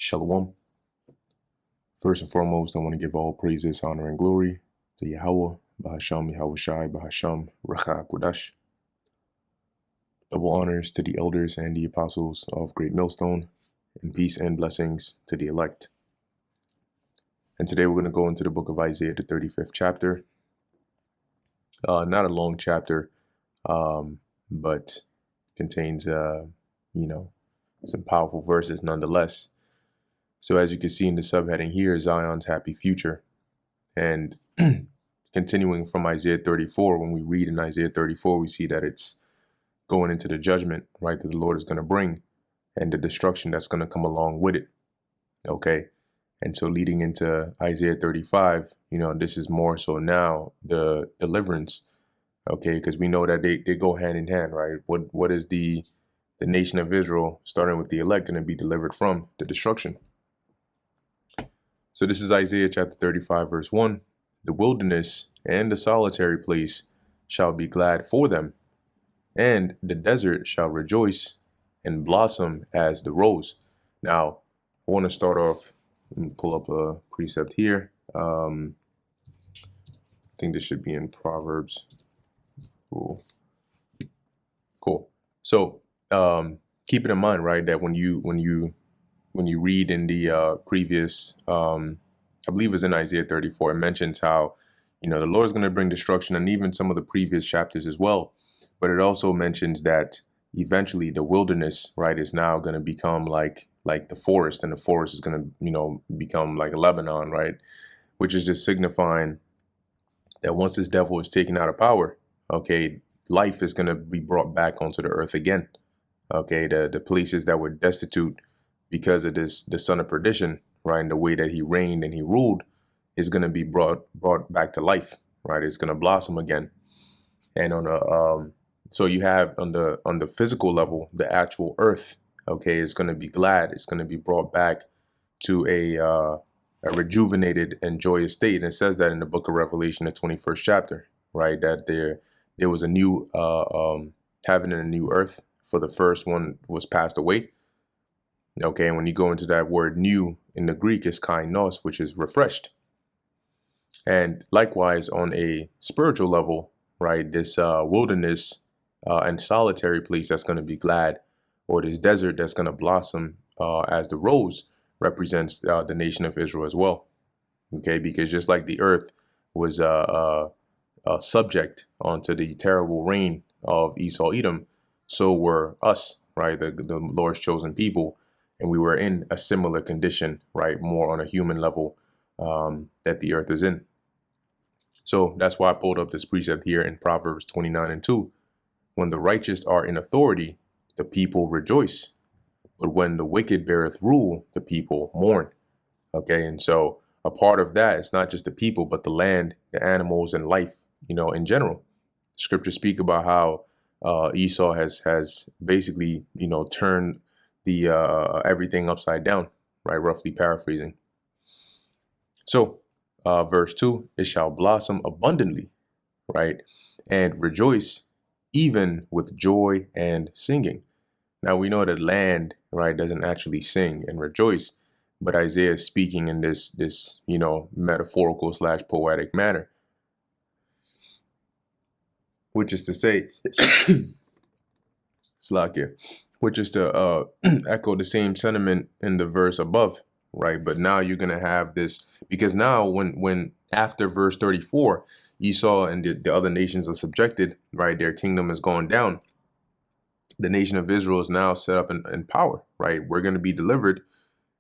Shalom. First and foremost, I want to give all praises, honor, and glory to Yahweh, Bahasham, Yahushai, Bahasham, Racha Kodash. Double honors to the elders and the apostles of Great Millstone, and peace and blessings to the elect. And today we're going to go into the book of Isaiah, the 35th chapter. Not a long chapter, but contains, some powerful verses nonetheless. So as you can see in the subheading here, Zion's happy future. And continuing from Isaiah 34, when we read in Isaiah 34, we see that it's going into the judgment, right, that the Lord is going to bring and the destruction that's going to come along with it. Okay. And so leading into Isaiah 35, this is more so now the deliverance. Okay. Because we know that they go hand in hand, right? What is the nation of Israel, starting with the elect, going to be delivered from? The destruction. So this is Isaiah chapter 35, verse 1. The wilderness and the solitary place shall be glad for them, and the desert shall rejoice and blossom as the rose. Now, I want to start off, let me pull up a precept here. I think this should be in Proverbs. Cool. So keep it in mind, right, that when you read in the previous, I believe it was in Isaiah 34, it mentions how, the Lord is going to bring destruction, and even some of the previous chapters as well. But it also mentions that eventually the wilderness, right, is now going to become like the forest, and the forest is going to, become like Lebanon, right, which is just signifying that once this devil is taken out of power, okay, life is going to be brought back onto the earth again. Okay, the places that were destitute because of the son of perdition, right, and the way that he reigned and he ruled, is going to be brought back to life, right? It's going to blossom again. And so you have on the physical level, the actual earth, okay, is going to be glad. It's going to be brought back to a rejuvenated and joyous state. And it says that in the book of Revelation, the 21st chapter, right, that there was a new heaven and a new earth, for the first one was passed away. Okay, and when you go into that word new in the Greek, is kainos, which is refreshed. And likewise, on a spiritual level, right, this wilderness and solitary place that's going to be glad, or this desert that's going to blossom as the rose, represents the nation of Israel as well. Okay, because just like the earth was subject onto the terrible reign of Esau Edom, so were us, right, the Lord's chosen people. And we were in a similar condition, right, more on a human level that the earth is in. So that's why I pulled up this precept here in Proverbs 29:2. When the righteous are in authority, the people rejoice. But when the wicked beareth rule, the people mourn. Okay, and so a part of that is not just the people, but the land, the animals, and life, in general. Scriptures speak about how Esau has basically, turned the everything upside down, right? Roughly paraphrasing. So verse 2, it shall blossom abundantly, right? And rejoice even with joy and singing. Now we know that land, right, doesn't actually sing and rejoice, but Isaiah is speaking in this metaphorical / poetic manner, which is to say, Slakia, which is to echo the same sentiment in the verse above, right? But now you're going to have this, because now when after verse 34, Esau and the other nations are subjected, right? Their kingdom has gone down. The nation of Israel is now set up in power, right? We're going to be delivered,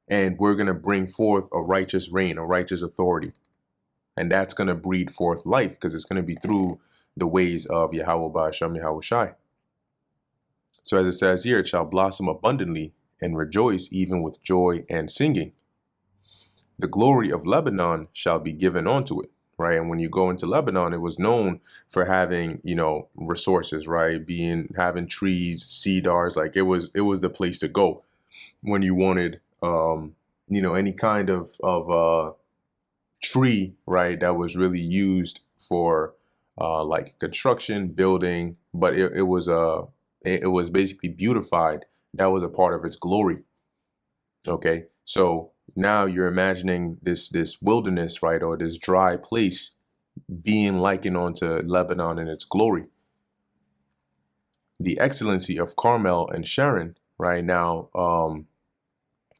and we're going to bring forth a righteous reign, a righteous authority. And that's going to breed forth life, because it's going to be through the ways of Yahweh Bahasham Yahushai. So as it says here, it shall blossom abundantly and rejoice even with joy and singing. The glory of Lebanon shall be given unto it, right? And when you go into Lebanon, it was known for having, resources, right? Having trees, cedars, like it was the place to go when you wanted, any kind of tree, right? That was really used for like construction, building, but it was basically beautified. That was a part of its glory. Okay, So now you're imagining this wilderness, right, or this dry place being likened onto Lebanon in its glory. The excellency of Carmel and Sharon, right now,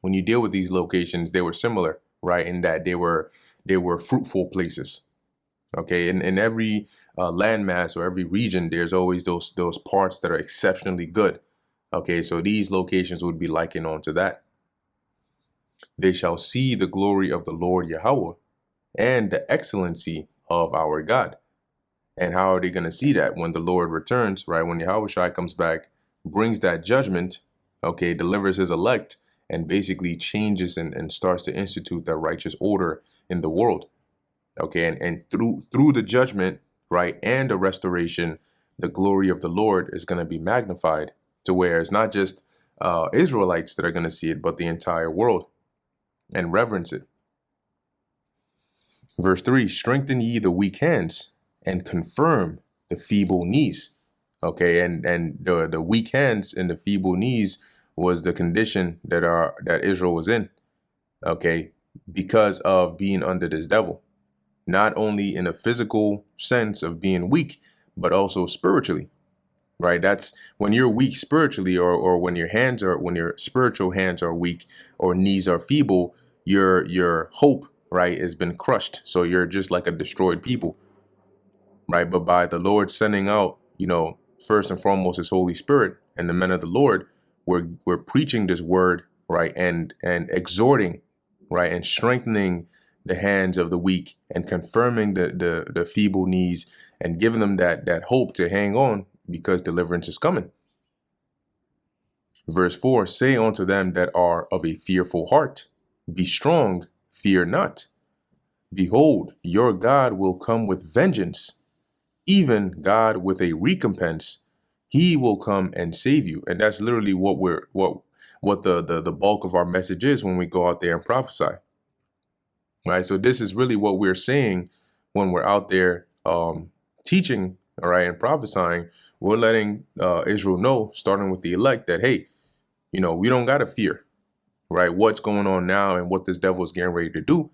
when you deal with these locations, they were similar, right, in that they were fruitful places. Okay, in every landmass or every region, there's always those parts that are exceptionally good. Okay, so these locations would be likened onto that. They shall see the glory of the Lord Yahweh and the excellency of our God. And how are they going to see that? When the Lord returns, right? When Yahushua comes back, brings that judgment, okay, delivers his elect, and basically changes and starts to institute that righteous order in the world. Okay, and through the judgment, right, and the restoration, the glory of the Lord is going to be magnified to where it's not just Israelites that are going to see it, but the entire world and reverence it. Verse 3, strengthen ye the weak hands and confirm the feeble knees. Okay, and the weak hands and the feeble knees was the condition that Israel was in. Okay, because of being under this devil. Not only in a physical sense of being weak, but also spiritually, right? That's when you're weak spiritually, or when your spiritual hands are weak or knees are feeble, your hope, right, has been crushed. So you're just like a destroyed people, right? But by the Lord sending out, first and foremost, his Holy Spirit and the men of the Lord, we're preaching this word, right, and exhorting, right, and strengthening the hands of the weak and confirming the feeble knees and giving them that hope to hang on because deliverance is coming. Verse 4, say unto them that are of a fearful heart, be strong, fear not. Behold, your God will come with vengeance, even God with a recompense. He will come and save you. And that's literally what the bulk of our message is when we go out there and prophesy. Right. So this is really what we're saying when we're out there teaching, all right, and prophesying. We're letting Israel know, starting with the elect, that, hey, we don't got to fear, right, what's going on now and what this devil is getting ready to do,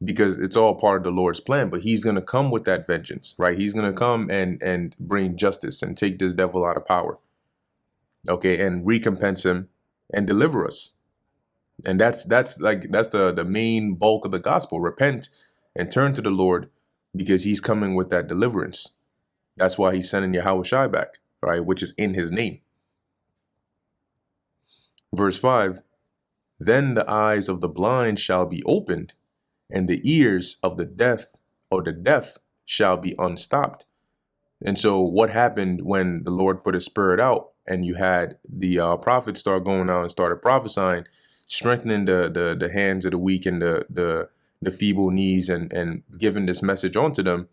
because it's all part of the Lord's plan. But he's going to come with that vengeance, right? He's going to come and bring justice and take this devil out of power, okay, and recompense him and deliver us. And that's the main bulk of the gospel. Repent and turn to the Lord, because he's coming with that deliverance. That's why he's sending Yahushua back, right, which is in his name. Verse 5, then the eyes of the blind shall be opened, and the ears of the deaf shall be unstopped. And so what happened when the Lord put his spirit out and you had the prophets start going out and started prophesying, strengthening the hands of the weak and the feeble knees, and giving this message onto them,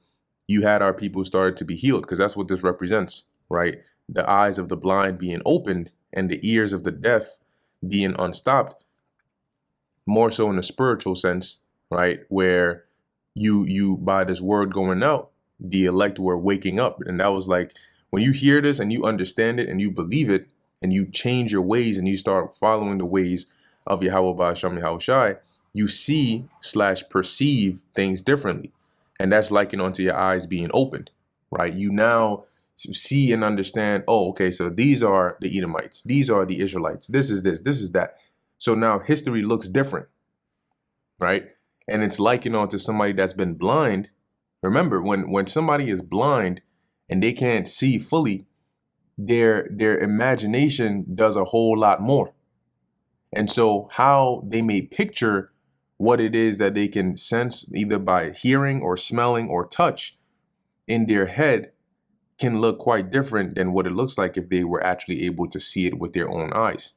you had our people started to be healed, because that's what this represents, right? The eyes of the blind being opened and the ears of the deaf being unstopped, more so in a spiritual sense, right? Where you by this word going out, the elect were waking up. And that was like, when you hear this and you understand it and you believe it and you change your ways and you start following the ways of Yahweh Ba'asham Yahushai, you see/perceive things differently. And that's likened onto your eyes being opened, right? You now see and understand, oh, okay, so these are the Edomites, these are the Israelites, this is that. So now history looks different, right? And it's likened onto somebody that's been blind. Remember, when somebody is blind and they can't see fully, their imagination does a whole lot more. And so how they may picture what it is that they can sense, either by hearing or smelling or touch, in their head can look quite different than what it looks like if they were actually able to see it with their own eyes,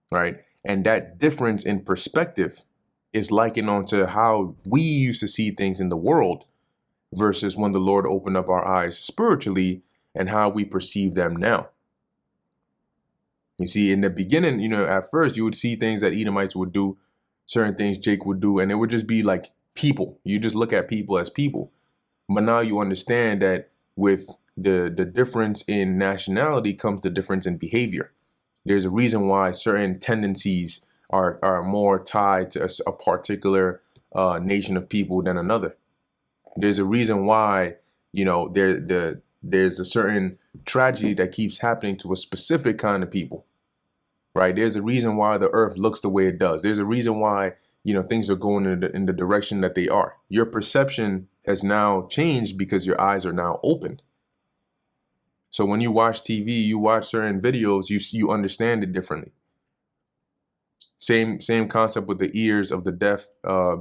right? And that difference in perspective is likened onto how we used to see things in the world versus when the Lord opened up our eyes spiritually and how we perceive them now. You see, in the beginning, at first you would see things that Edomites would do, certain things Jake would do, and it would just be like people. You just look at people as people. But now you understand that with the difference in nationality comes the difference in behavior. There's a reason why certain tendencies are more tied to a particular nation of people than another. There's a reason why, there's a certain tragedy that keeps happening to a specific kind of people, right? There's a reason why the earth looks the way it does. There's a reason why, things are going in the direction that they are. Your perception has now changed because your eyes are now opened. So when you watch TV, you watch certain videos, you understand it differently. Same concept with the ears of the deaf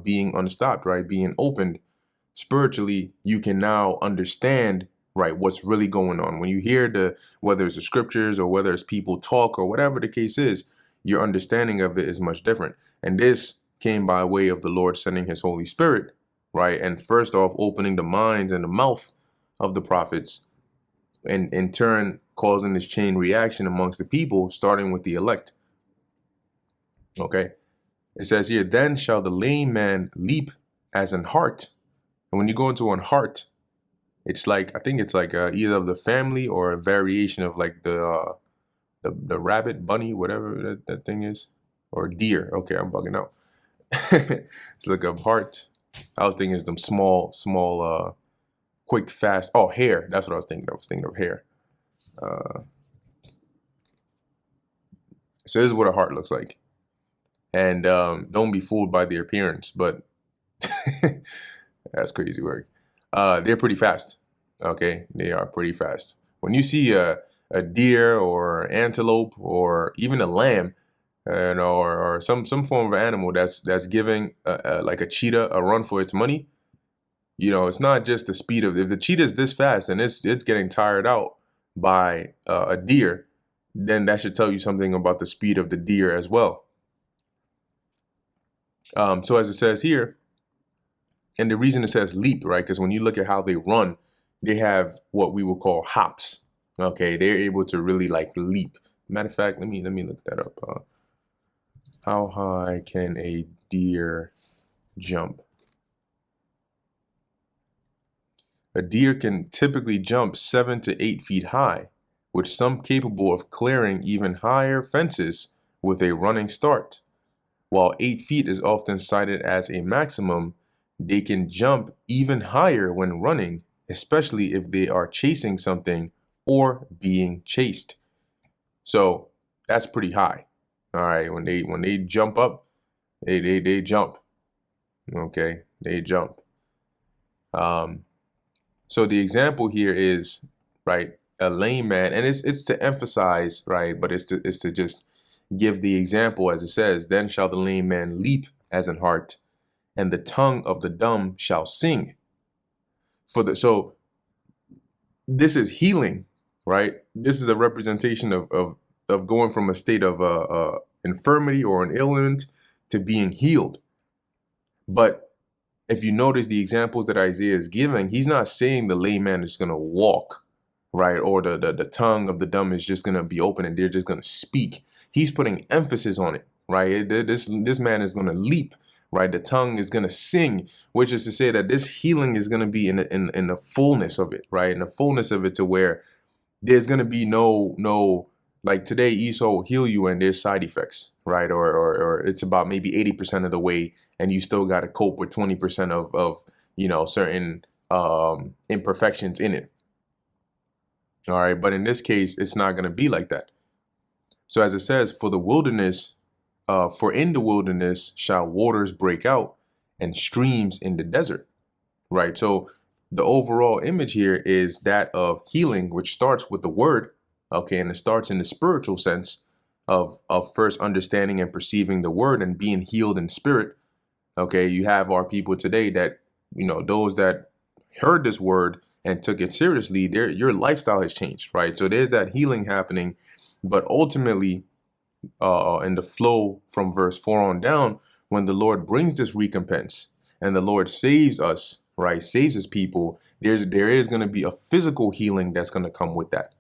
being unstopped, right? Being opened spiritually, you can now understand, right, what's really going on. When you hear whether it's the scriptures or whether it's people talk or whatever the case is, your understanding of it is much different. And this came by way of the Lord sending his Holy Spirit, right? And first off, opening the minds and the mouth of the prophets, and in turn causing this chain reaction amongst the people, starting with the elect. Okay. It says here, then shall the lame man leap as an hart. And when you go into an hart, it's like, I think it's like either of the family or a variation of like the rabbit, bunny, whatever that thing is, or deer. Okay, I'm bugging out. It's like a hart. I was thinking some small, quick, fast. Oh, hare. That's what I was thinking. I was thinking of hare. So this is what a hart looks like. And don't be fooled by the appearance, but that's crazy work. They're pretty fast. Okay, they are pretty fast. When you see a deer or antelope or even a lamb, or some form of animal that's giving like a cheetah a run for its money, it's not just the speed of, if the cheetah is this fast and it's getting tired out by a deer, then that should tell you something about the speed of the deer as well. So as it says here, and the reason it says leap, right? Because when you look at how they run, they have what we would call hops. Okay, they're able to really like leap. Matter of fact, let me look that up. How high can a deer jump? A deer can typically jump 7 to 8 feet high, with some capable of clearing even higher fences with a running start. While 8 feet is often cited as a maximum, they can jump even higher when running, especially if they are chasing something or being chased. So that's pretty high. All right, when they jump up, they jump. Okay, they jump. So the example here is, right, a lame man, and it's to emphasize, right, but it's to just give the example as it says, then shall the lame man leap as an hart, and the tongue of the dumb shall sing. So this is healing, right? This is a representation of going from a state of infirmity or an ailment to being healed. But if you notice the examples that Isaiah is giving, he's not saying the lame man is going to walk, right? Or the tongue of the dumb is just going to be open and they're just going to speak. He's putting emphasis on it, right? This man is going to leap, right? The tongue is going to sing, which is to say that this healing is going to be in the fullness of it, right? In the fullness of it, to where there's going to be no, like today Esau will heal you and there's side effects, right? Or it's about maybe 80% of the way and you still got to cope with 20% of certain imperfections in it. All right. But in this case, it's not going to be like that. So as it says, for in the wilderness shall waters break out and streams in the desert, right? So the overall image here is that of healing, which starts with the word, okay? And it starts in the spiritual sense of first understanding and perceiving the word and being healed in spirit, okay? You have our people today that, those that heard this word and took it seriously, your lifestyle has changed, right? So there's that healing happening. But ultimately, in the flow from verse 4 on down, when the Lord brings this recompense and the Lord saves us, right, saves his people, there is going to be a physical healing that's going to come with that,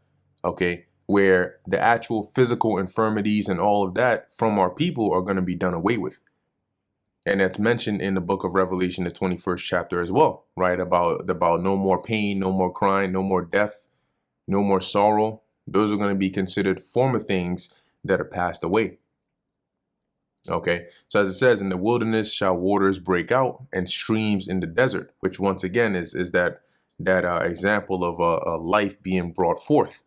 okay, where the actual physical infirmities and all of that from our people are going to be done away with. And that's mentioned in the book of Revelation, the 21st chapter as well, right, about no more pain, no more crying, no more death, no more sorrow. Those are going to be considered former things that are passed away. Okay, so as it says, in the wilderness shall waters break out and streams in the desert, which once again is that example of a life being brought forth.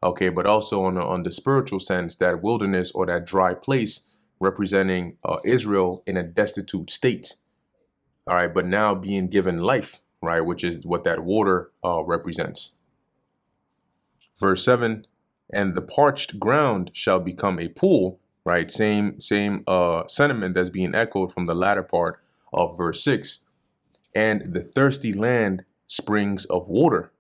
Okay, but also on the spiritual sense, that wilderness or that dry place representing Israel in a destitute state. All right, but now being given life, right, which is what that water represents. Verse 7, and the parched ground shall become a pool, right? Same sentiment that's being echoed from the latter part of verse 6. And the thirsty land springs of water.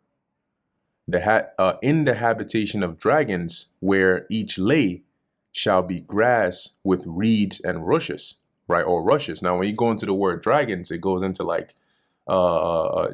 In the habitation of dragons, where each lay shall be grass with reeds and rushes, right? Or rushes. Now, when you go into the word dragons, it goes into like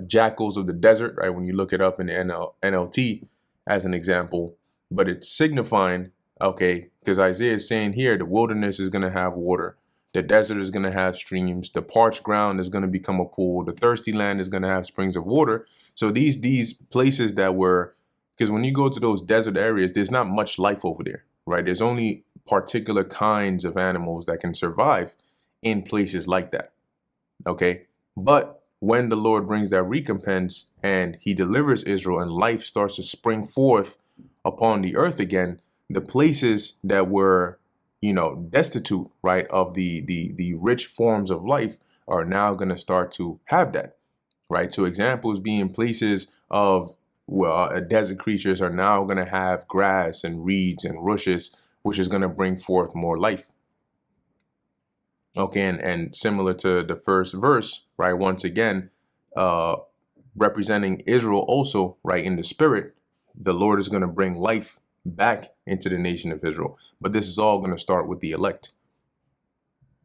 jackals of the desert, right? When you look it up in the NLT as an example, but it's signifying, okay, because Isaiah is saying here, the wilderness is going to have water. The desert is going to have streams. The parched ground is going to become a pool. The thirsty land is going to have springs of water. So these places that were, because when you go to those desert areas, there's not much life over there, right? There's only particular kinds of animals that can survive in places like that. Okay. But when the Lord brings that recompense and he delivers Israel and life starts to spring forth upon the earth again, the places that were, destitute, right, of the rich forms of life are now going to start to have that, right? So examples being places of desert creatures are now going to have grass and reeds and rushes, which is going to bring forth more life. Okay, and similar to the first verse, right? Once again, representing Israel also, right, in the spirit, the Lord is going to bring life back into the nation of Israel. But this is all going to start with the elect.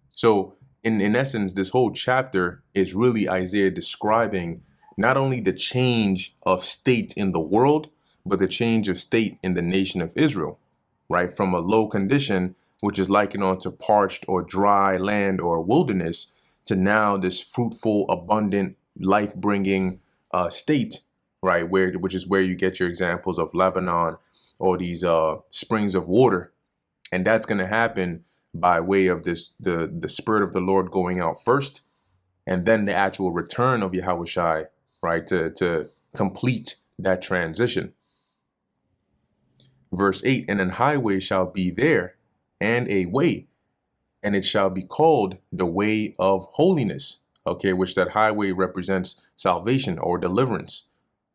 So in essence, this whole chapter is really Isaiah describing not only the change of state in the world, but the change of state in the nation of Israel, right? From a low condition, which is likened onto parched or dry land or wilderness, to now this fruitful, abundant, life-bringing state, right? Which is where you get your examples of Lebanon or these springs of water. And that's going to happen by way of the Spirit of the Lord going out first, and then the actual return of Yahushai, right, to complete that transition. Verse 8, and an highway shall be there, and a way, and it shall be called the way of holiness. Okay, which that highway represents salvation or deliverance.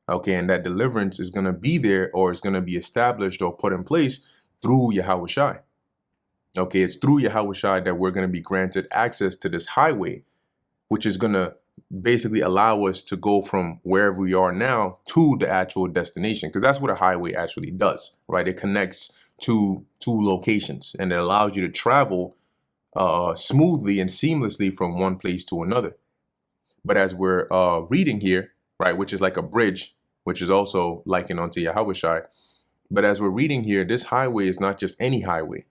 Okay, and that deliverance is going to be there, or is going to be established or put in place through Yahushai. Okay, it's through Yahushai that we're going to be granted access to this highway, which is going to basically allow us to go from wherever we are now to the actual destination, because that's what a highway actually does, right? It connects to two locations, and it allows you to travel smoothly and seamlessly from one place to another. But as we're reading here, right, which is like a bridge, which is also likened unto Yahushai. But as we're reading here, this highway is not just any highway,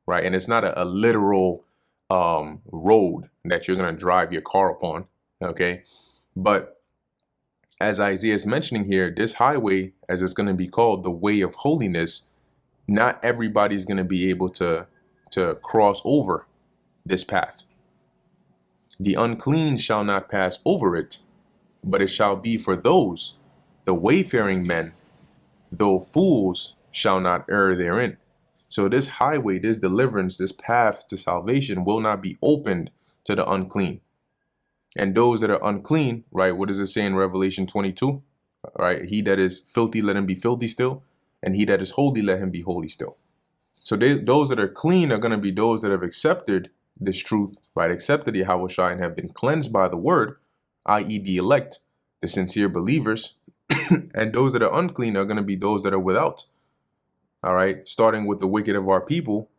right? And it's not a literal road that you're going to drive your car upon, okay? But as Isaiah is mentioning here, this highway, as it's going to be called, the way of holiness, not everybody's going to be able to cross over this path. The unclean shall not pass over it, but it shall be for those, the wayfaring men, though fools shall not err therein. So this highway, this deliverance, this path to salvation will not be opened to the unclean. And those that are unclean, right, what does it say in Revelation 22? Right, he that is filthy, let him be filthy still, and he that is holy, let him be holy still. So those that are clean are going to be those that have accepted this truth, right, accepted Yahushua and have been cleansed by the word, i.e. the elect, the sincere believers. And those that are unclean are going to be those that are without. All right, starting with the wicked of our people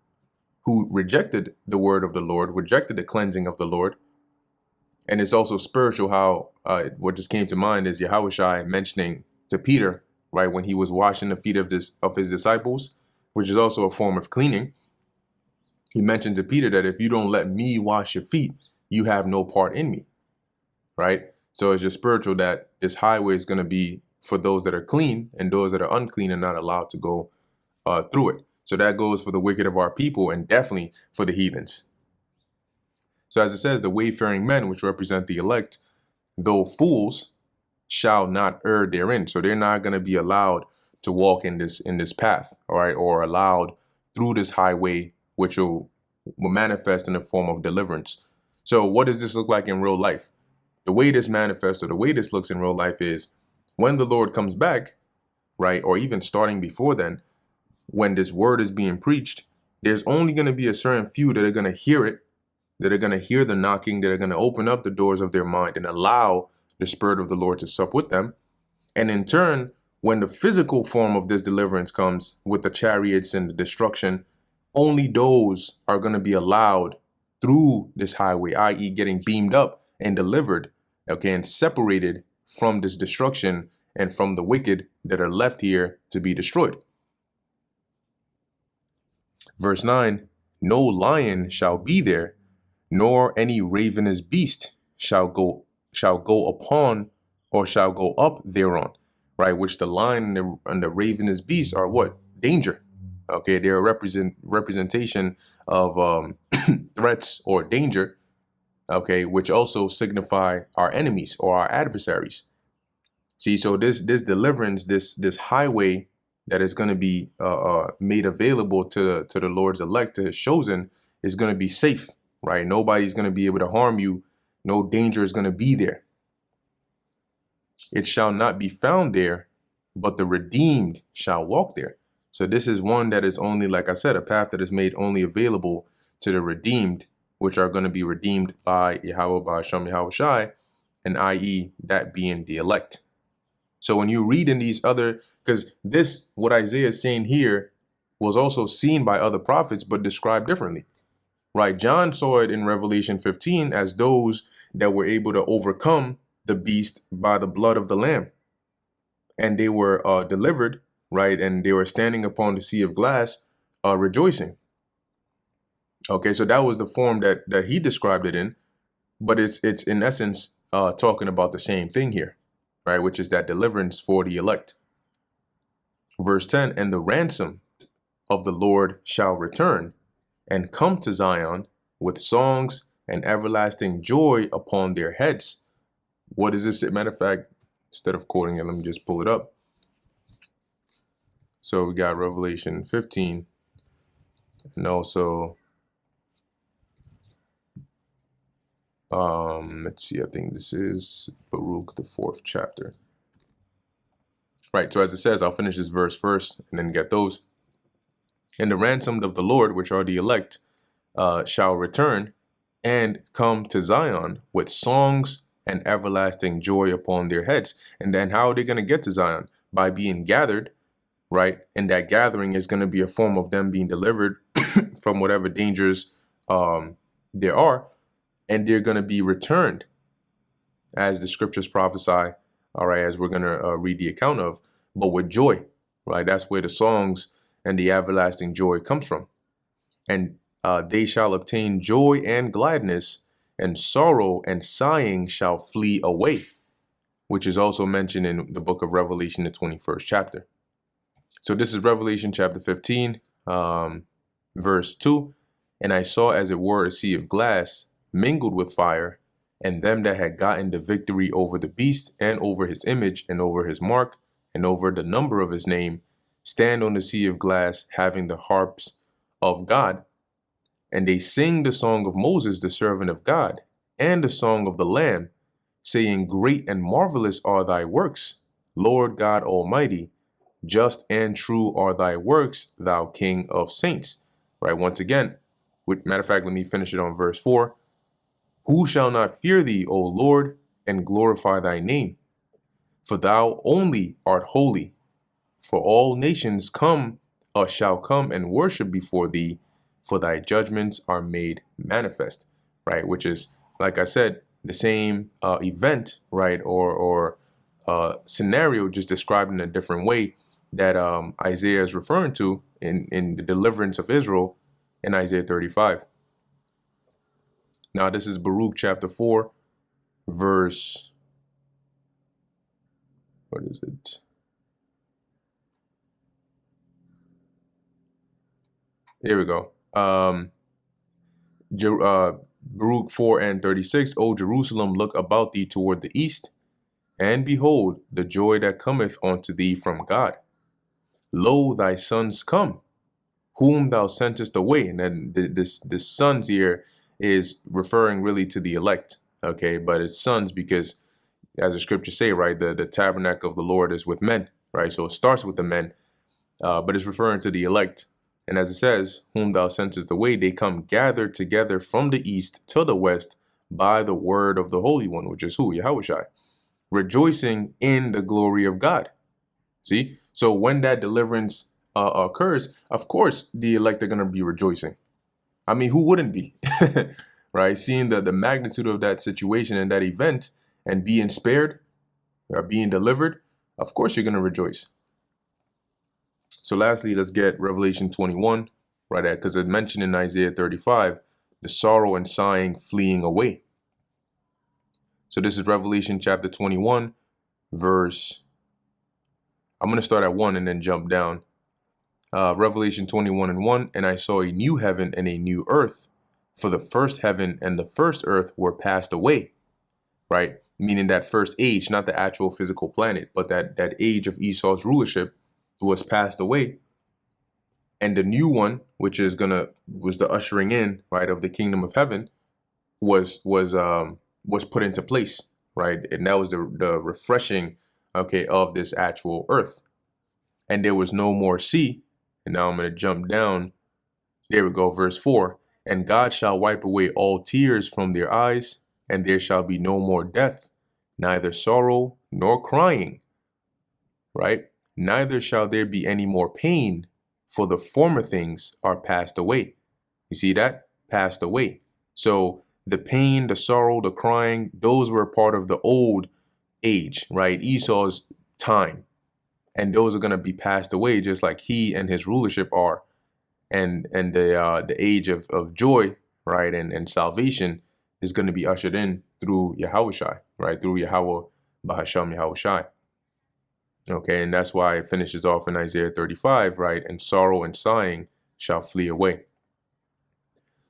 who rejected the word of the Lord, rejected the cleansing of the Lord. And it's also spiritual how what just came to mind is Yahushua mentioning to Peter, right, when he was washing the feet of his disciples, which is also a form of cleaning. He mentioned to Peter that if you don't let me wash your feet, you have no part in me, right? So it's just spiritual that this highway is going to be for those that are clean, and those that are unclean are not allowed to go through it. So that goes for the wicked of our people, and definitely for the heathens. So as it says, the wayfaring men, which represent the elect, though fools, shall not err therein. So they're not going to be allowed to walk in this path, all right, or allowed through this highway, which will manifest in the form of deliverance. So what does this look like in real life? The way this manifests, or the way this looks in real life, is when the Lord comes back, right, or even starting before then, when this word is being preached, there's only going to be a certain few that are going to hear it, that are going to hear the knocking, that are going to open up the doors of their mind and allow the Spirit of the Lord to sup with them. And in turn, when the physical form of this deliverance comes with the chariots and the destruction, only those are going to be allowed through this highway, i.e. getting beamed up and delivered, okay, and separated from this destruction and from the wicked that are left here to be destroyed. Verse 9, no lion shall be there, nor any ravenous beast shall go upon, or shall go up thereon, right? Which the lion and the ravenous beast are what? Danger. Okay, they're a representation of threats or danger, okay, which also signify our enemies or our adversaries. See, so this deliverance, this highway that is going to be made available to the Lord's elect, to his chosen, is going to be safe, right? Nobody's going to be able to harm you. No danger is going to be there. It shall not be found there, but the redeemed shall walk there. So this is one that is only, like I said, a path that is made only available to the redeemed, which are going to be redeemed by Yahweh, by Hashem Yahweh Shai, and i.e. that being the elect. So when you read in these other, because this, what Isaiah is saying here, was also seen by other prophets, but described differently, right? John saw it in Revelation 15 as those that were able to overcome the beast by the blood of the Lamb. And they were delivered, right? And they were standing upon the sea of glass, rejoicing. Okay, so that was the form that he described it in, but it's in essence talking about the same thing here, right? Which is that deliverance for the elect. Verse 10, and the ransom of the Lord shall return and come to Zion with songs and everlasting joy upon their heads. What is this? Matter of fact, instead of quoting it, let me just pull it up. So we got Revelation 15, and also, let's see, I think this is Baruch, the 4th chapter. Right, so as it says, I'll finish this verse first and then get those. And the ransomed of the Lord, which are the elect, shall return and come to Zion with songs and everlasting joy upon their heads. And then how are they going to get to Zion? By being gathered, right? And that gathering is going to be a form of them being delivered from whatever dangers there are. And they're going to be returned, as the scriptures prophesy, all right, as we're going to read the account of, but with joy, right? That's where the songs and the everlasting joy comes from. And they shall obtain joy and gladness, and sorrow and sighing shall flee away, which is also mentioned in the book of Revelation, the 21st chapter. So this is Revelation chapter 15, verse 2. And I saw as it were a sea of glass mingled with fire, and them that had gotten the victory over the beast and over his image and over his mark and over the number of his name, stand on the sea of glass, having the harps of God. And they sing the song of Moses, the servant of God, and the song of the Lamb, saying, great and marvelous are thy works, Lord God Almighty. Just and true are thy works, thou King of saints. Right, once again, matter of fact, let me finish it on verse 4. Who shall not fear thee, O Lord, and glorify thy name? For thou only art holy. For all nations shall come and worship before thee, for thy judgments are made manifest. Right, which is, like I said, the same event, right, or scenario, just described in a different way, that Isaiah is referring to in the deliverance of Israel in Isaiah 35. Now, this is Baruch chapter 4, verse, what is it? Here we go. Baruch 4 and 36, O Jerusalem, look about thee toward the east, and behold, the joy that cometh unto thee from God. Lo, thy sons come, whom thou sentest away. And then this sons here is referring really to the elect, okay? But it's sons because, as the scriptures say, right, the tabernacle of the Lord is with men, right? So it starts with the men, but it's referring to the elect. And as it says, whom thou sentest away, they come gathered together from the east to the west by the word of the Holy One, which is who? Yahushua, rejoicing in the glory of God. See? So when that deliverance occurs, of course, the elect are going to be rejoicing. I mean, who wouldn't be? Right? Seeing the magnitude of that situation and that event and being spared or being delivered, of course, you're going to rejoice. So lastly, let's get Revelation 21, right? Because it mentioned in Isaiah 35, the sorrow and sighing fleeing away. So this is Revelation chapter 21, verse, I'm going to start at 1 and then jump down. Revelation 21 and 1, and I saw a new heaven and a new earth, for the first heaven and the first earth were passed away, right? Meaning that first age, not the actual physical planet, but that age of Esau's rulership was passed away. And the new one, which is was the ushering in, right, of the kingdom of heaven, was put into place, right? And that was the refreshing, okay, of this actual earth. And there was no more sea. And now I'm going to jump down. There we go, verse 4. And God shall wipe away all tears from their eyes, and there shall be no more death, neither sorrow nor crying, right? Neither shall there be any more pain, for the former things are passed away. You see that? Passed away. So the pain, the sorrow, the crying, those were part of the old age, right? Esau's time. And those are going to be passed away, just like he and his rulership are. And the age of joy, right, and salvation is going to be ushered in through Yahushua, right, through Yahweh Bahasham Yahushua. Okay, and that's why it finishes off in Isaiah 35, right, and sorrow and sighing shall flee away.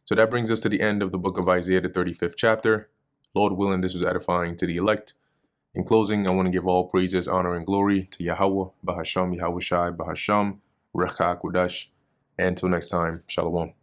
So that brings us to the end of the book of Isaiah, the 35th chapter. Lord willing, this was edifying to the elect. In closing, I want to give all praises, honor, and glory to Yahweh, Bahasham, Yahushai, Bahasham, Recha Kudash. And until next time, Shalom.